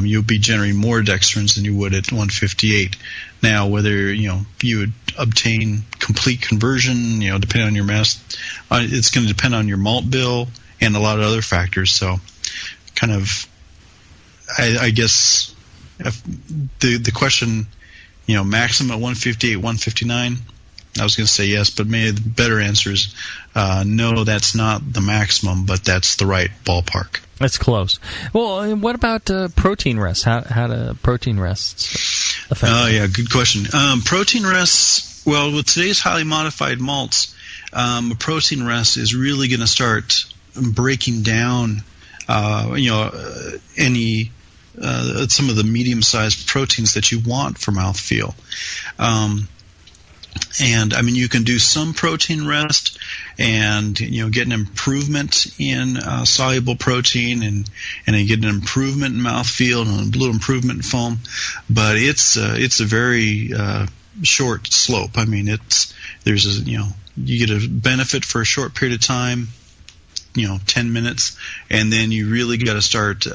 you'll be generating more dextrins than you would at 158. Now, whether you would obtain complete conversion, depending on your mass, it's going to depend on your malt bill and a lot of other factors. So, kind of, I guess, if the question, maximum at 158, 159. I was going to say yes, but maybe the better answer is no, that's not the maximum, but that's the right ballpark. That's close. Well, what about protein rests? How do protein rests affect? Oh, yeah, good question. Protein rests, well, with today's highly modified malts, a protein rest is really going to start breaking down, any some of the medium-sized proteins that you want for mouthfeel. And I mean, you can do some protein rest and get an improvement in soluble protein and get an improvement in mouthfeel and a little improvement in foam, but it's a very short slope. I mean, you get a benefit for a short period of time, 10 minutes, and then you really got to start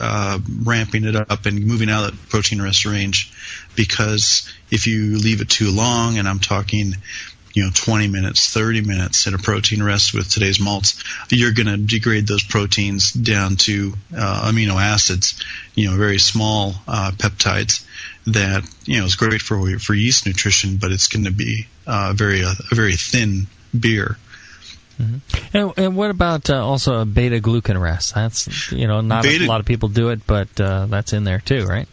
ramping it up and moving out of that protein rest range, because if you leave it too long, and I'm talking 20 minutes, 30 minutes at a protein rest with today's malts, you're going to degrade those proteins down to amino acids, very small peptides that is great for yeast nutrition, but it's going to be a very thin beer. Mm-hmm. And what about also a beta glucan rest? That's not a lot of people do it, but that's in there too, right?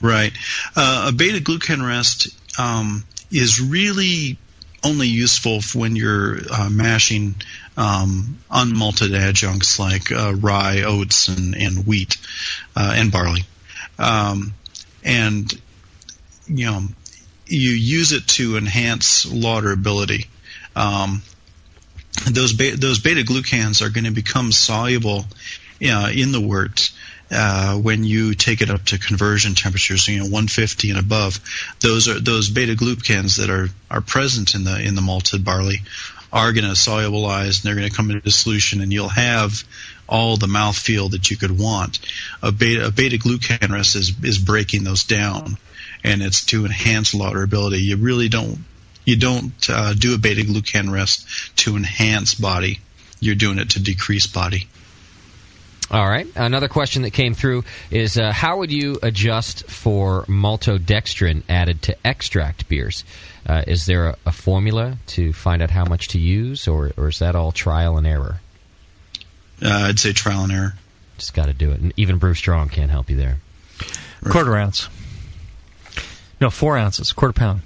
Right. A beta glucan rest is really only useful when you're mashing unmalted adjuncts like rye, oats, and wheat and barley. And you use it to enhance lagerability. Those beta-glucans are going to become soluble in the wort when you take it up to conversion temperatures, 150 and above. Those beta-glucans that are present in the malted barley are going to solubilize, and they're going to come into dissolution, and you'll have all the mouthfeel that you could want. A beta-glucan rest is breaking those down, and it's to enhance lagerability. You really don't do a beta-glucan rest to enhance body. You're doing it to decrease body. All right. Another question that came through is how would you adjust for maltodextrin added to extract beers? Is there a formula to find out how much to use, or is that all trial and error? I'd say trial and error. Just got to do it. And even Brew Strong can't help you there. Quarter ounce. No, 4 ounces, quarter pound.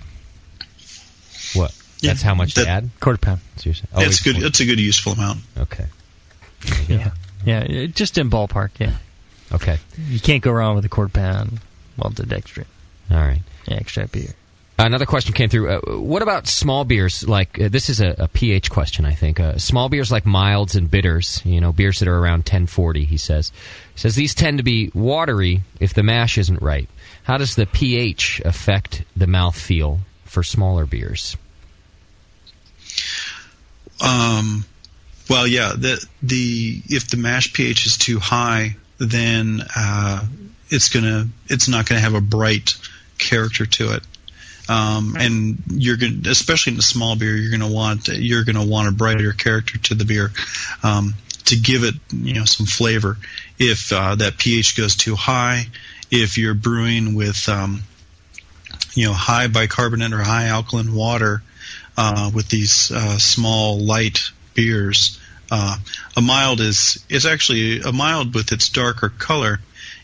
What? That's how much to add? Quarter pound. That's good. That's a good useful amount. Okay. Yeah, just in ballpark, yeah. Okay. You can't go wrong with a quarter pound maltodextrin. All right. Yeah, extract beer. Another question came through. What about small beers? Like this is a pH question, I think. Small beers like milds and bitters, beers that are around 1040, he says. He says these tend to be watery if the mash isn't right. How does the pH affect the mouthfeel for smaller beers? Well, yeah. If the mash pH is too high, then it's not gonna have a bright character to it. And you're going, especially in the small beer, you're going to want a brighter character to the beer to give it some flavor. If that pH goes too high, if you're brewing with high bicarbonate or high alkaline water with these small light beers, a mild with its darker color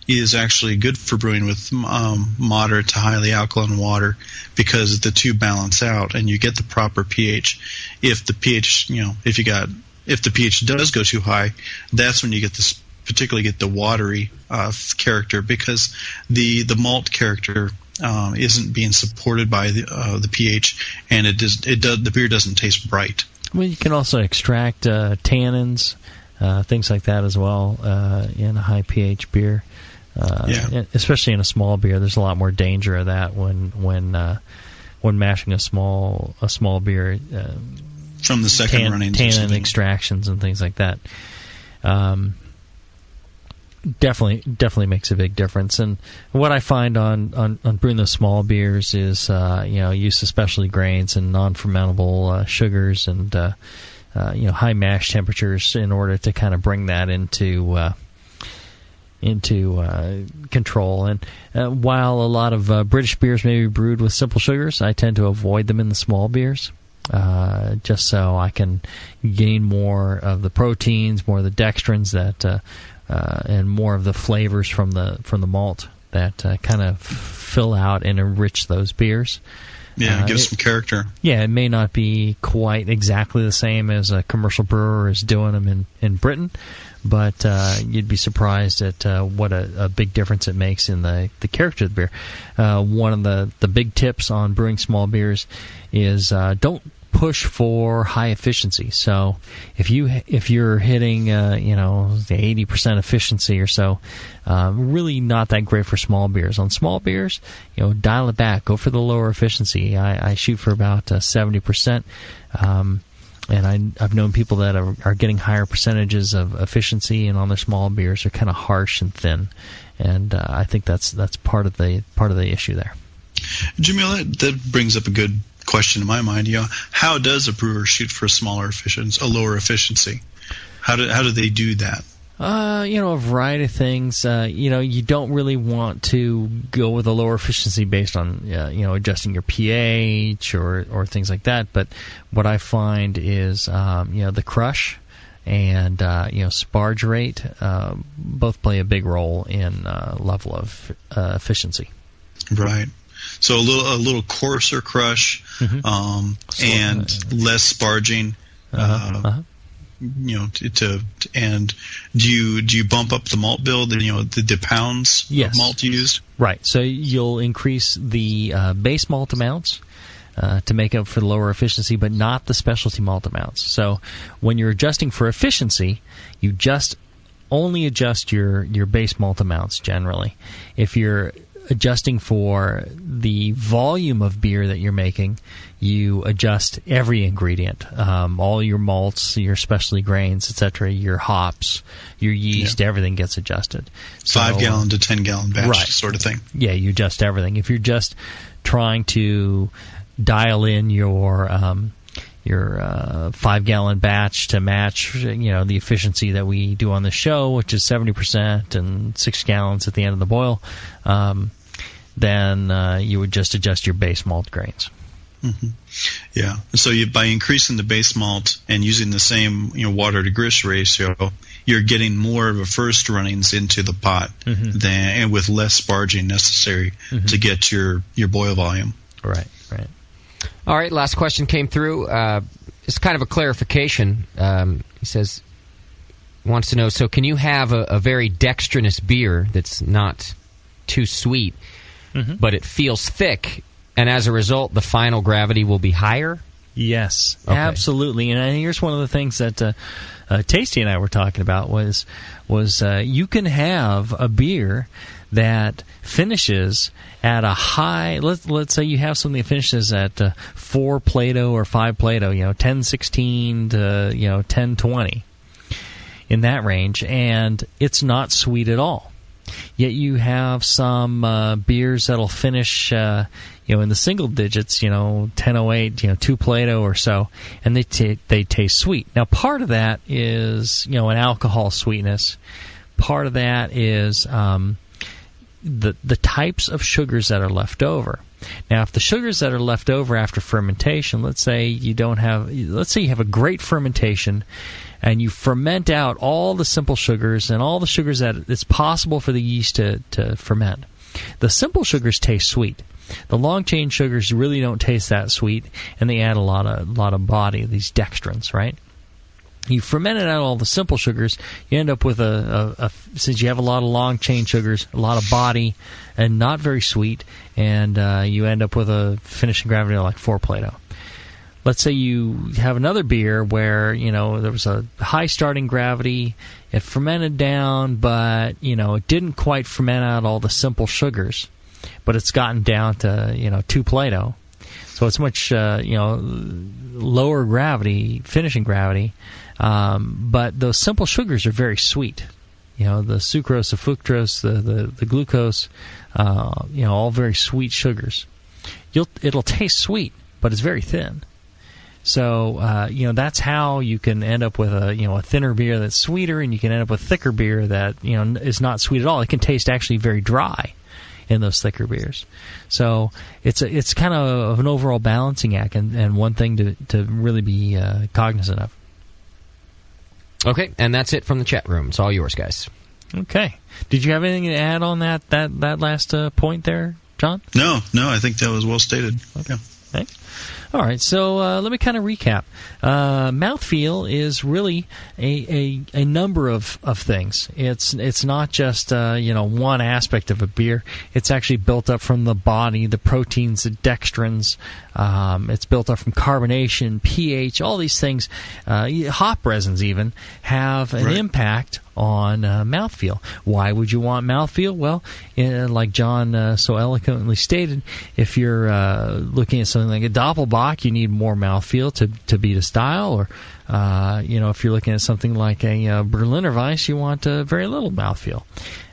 is actually good for brewing with moderate to highly alkaline water, because the two balance out and you get the proper pH. If the pH, if the pH does go too high, that's when you particularly get the watery character, because the malt character isn't being supported by the pH, and the beer doesn't taste bright. Well, you can also extract tannins, things like that as well in a high pH beer. Especially in a small beer, there's a lot more danger of that when mashing a small beer. From the second runnings, tannin extractions and things like that. Definitely makes a big difference. And what I find on brewing those small beers is use of specialty grains and non-fermentable sugars and high mash temperatures in order to kind of bring that into control. And while a lot of British beers may be brewed with simple sugars, I tend to avoid them in the small beers, just so I can gain more of the proteins, more of the dextrins and more of the flavors from the malt that kind of fill out and enrich those beers. Yeah, give some character. Yeah, it may not be quite exactly the same as a commercial brewer is doing them in Britain, but you'd be surprised at what a big difference it makes in the character of the beer. One of the big tips on brewing small beers is don't push for high efficiency. So if you're hitting the 80% efficiency or so, really not that great for small beers. On small beers, dial it back, go for the lower efficiency. I shoot for about 70%. And I've known people that are getting higher percentages of efficiency, and on their small beers are kind of harsh and thin, and I think that's part of the issue there. Jamil, that brings up a good question in my mind. How does a brewer shoot for a lower efficiency? How do they do that? A variety of things. You don't really want to go with a lower efficiency based on, adjusting your pH or things like that. But what I find is, the crush and, sparge rate, both play a big role in level of efficiency. Right. So a little coarser crush, and less sparging. do you bump up the malt bill? The pounds yes. of malt used. Right. So you'll increase the base malt amounts to make up for the lower efficiency, but not the specialty malt amounts. So when you're adjusting for efficiency, you just only adjust your base malt amounts generally. If you're adjusting for the volume of beer that you're making, you adjust every ingredient, all your malts, your specialty grains, etc., your hops, your yeast, everything gets adjusted. 5-gallon to 10-gallon batch right. sort of thing. Yeah, you adjust everything. If you're just trying to dial in your 5-gallon batch to match, the efficiency that we do on the show, which is 70% and 6 gallons at the end of the boil, then you would just adjust your base malt grains. Mm-hmm. Yeah. So by increasing the base malt and using the same water to grist ratio, you're getting more of a first runnings into the pot and with less sparging necessary to get your boil volume. Right. All right, last question came through. It's kind of a clarification. He says, wants to know, so can you have a very dextrinous beer that's not too sweet, but it feels thick, and as a result, the final gravity will be higher? Yes, okay. Absolutely. And here's one of the things that Tasty and I were talking about was you can have a beer that finishes at a high. Let's say you have something that finishes at 4 Plato or 5 Plato, 10-16 to 10-20 in that range, and it's not sweet at all. Yet you have some beers that'll finish in the single digits, 1008, 2 Plato or so, and they taste sweet. Now, part of that is an alcohol sweetness. Part of that is the types of sugars that are left over. Now, if the sugars that are left over after fermentation, let's say you have a great fermentation, and you ferment out all the simple sugars and all the sugars that it's possible for the yeast to ferment. The simple sugars taste sweet. The long chain sugars really don't taste that sweet, and they add a lot of body, these dextrins, right? You fermented out all the simple sugars, you end up with since you have a lot of long chain sugars, a lot of body, and not very sweet, and you end up with a finishing gravity of like 4 Plato. Let's say you have another beer where, there was a high starting gravity, it fermented down, but, it didn't quite ferment out all the simple sugars, but it's gotten down to, 2 Plato. So it's much, lower gravity, finishing gravity, but those simple sugars are very sweet. The sucrose, the fructose, the glucose, all very sweet sugars. It'll taste sweet, but it's very thin. So, that's how you can end up with a thinner beer that's sweeter, and you can end up with thicker beer that, is not sweet at all. It can taste actually very dry in those thicker beers. So it's kind of an overall balancing act, and one thing to really be cognizant of. Okay, and that's it from the chat room. It's all yours, guys. Okay. Did you have anything to add on that last point there, John? No, I think that was well stated. Okay. Yeah. Thanks. All right, so let me kind of recap. Mouthfeel is really a number of things. It's not just one aspect of a beer. It's actually built up from the body, the proteins, the dextrins. It's built up from carbonation, pH, all these things. Hop resins even have an impact on mouthfeel. Why would you want mouthfeel? Well, like John so eloquently stated, if you're looking at something like a Doppelbock, you need more mouthfeel to beat a style, or if you're looking at something like a Berliner Weiss, you want very little mouthfeel.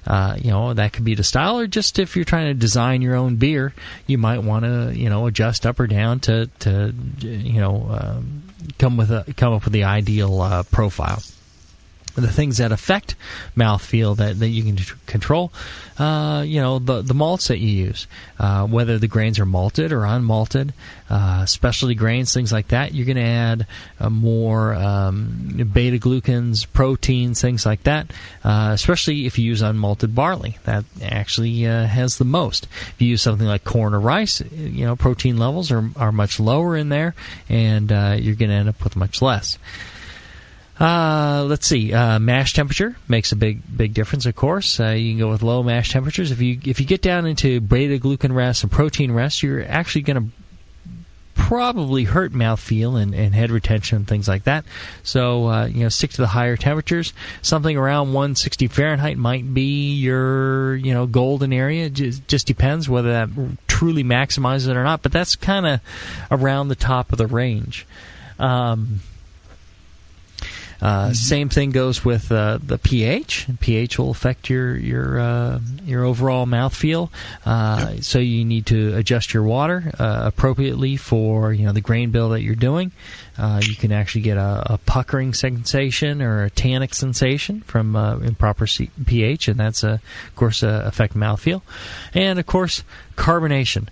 That could be to style, or just if you're trying to design your own beer, you might want to adjust up or down to come up with the ideal profile. The things that affect mouthfeel that you can control, the malts that you use, whether the grains are malted or unmalted, specialty grains, things like that. You're going to add more beta-glucans, proteins, things like that, especially if you use unmalted barley. That actually has the most. If you use something like corn or rice, protein levels are much lower in there, and you're going to end up with much less. Let's see. Mash temperature makes a big difference, of course. You can go with low mash temperatures. If you get down into beta-glucan rest and protein rest, you're actually going to probably hurt mouthfeel and head retention and things like that. So, stick to the higher temperatures. Something around 160 Fahrenheit might be your, golden area. It just depends whether that truly maximizes it or not. But that's kind of around the top of the range. Same thing goes with the pH. pH will affect your overall mouthfeel. So you need to adjust your water appropriately for the grain bill that you're doing. You can actually get a puckering sensation or a tannic sensation from improper pH, and that's of course affect mouthfeel. And of course, carbonation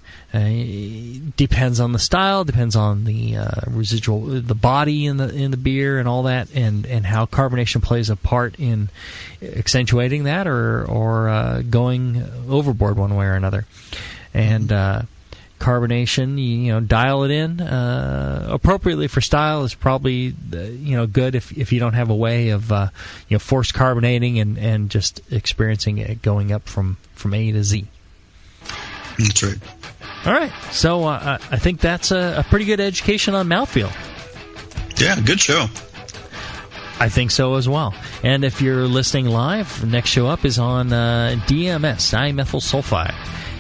depends on the style, depends on the residual, the body in the beer, and all that, and how carbonation plays a part in accentuating that or going overboard one way or another. And carbonation, dial it in appropriately for style is probably good if you don't have a way of forced carbonating and just experiencing it going up from A to Z. That's right. All right, so I think that's a pretty good education on mouthfeel. Yeah, good show. I think so as well. And if you're listening live, the next show up is on DMS, dimethyl sulfide,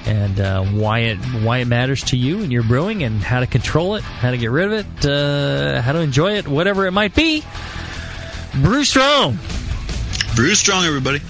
and why it matters to you and your brewing, and how to control it, how to get rid of it, how to enjoy it, whatever it might be. Brew Strong. Brew Strong, everybody.